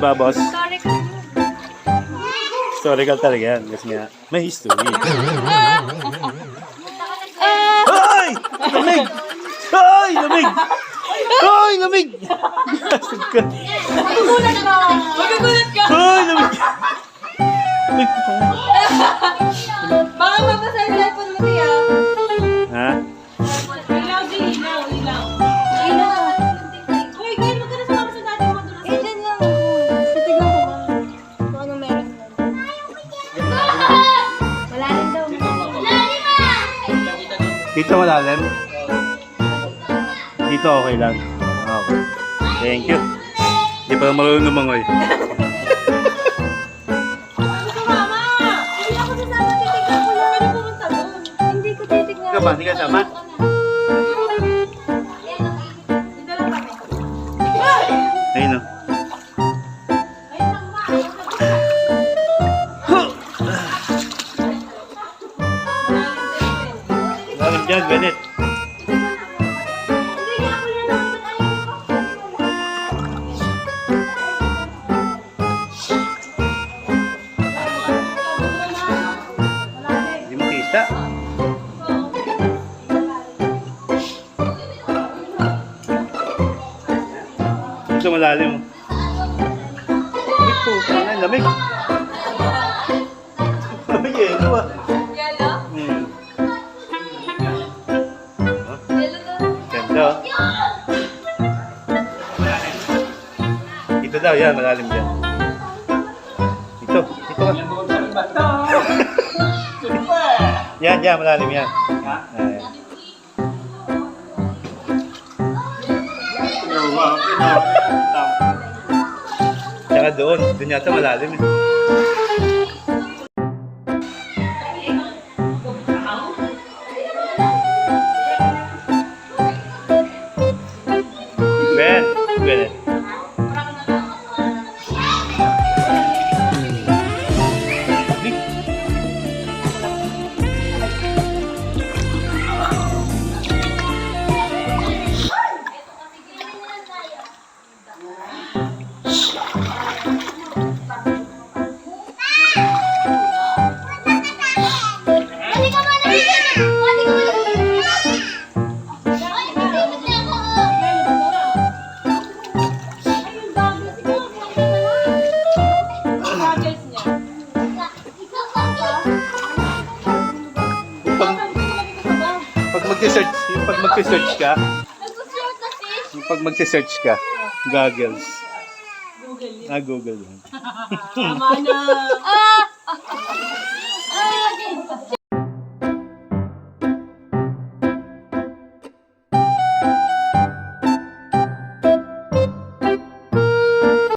pa, boss? Historical. Historical talaga yan. Kasi nga, may history. Ah! Ay! Lamig! Ay! Lamig! Ay! Lamig! Magugulat ka! Magugulat ka! Ay! Lamig! Lamig pa. Baka mapasa yung cellphone mo, Tia. Ha? Ilaw din, ilaw. Ilaw. Uy, Gail, magkano sa mga sa dati mo doon? Eh, dyan lang. Titignan ko ba? Kung ano meron doon. Malalim daw. Dito malalim? Dito okay lang. Okay. Thank you. Hindi pa marunong lumangoy. Mama! Hindi ako sasama. Titignan ko lang. Ano pumunta doon? Hindi ko titignan. Ikaw ba? Hindi ka sama? Dito lang kami. Ayun o. Lalim dyan, Bennett. Hindi mo kita. Ito malalim. Lamig po. Lamig. Lamig eh. Ito ah. Yellow? Hmm. Yellow daw. Ganda oh. Ito daw yan. Malalim dyan. Ito. Ito ah. Yan, yan. Malalim yan. Ayan. Tsaka doon. Doon yata malalim eh. Ben. Ben. Pag magse-search ka, pag magse-search ka, goggles. Google. Ah, Google yan. Tama na.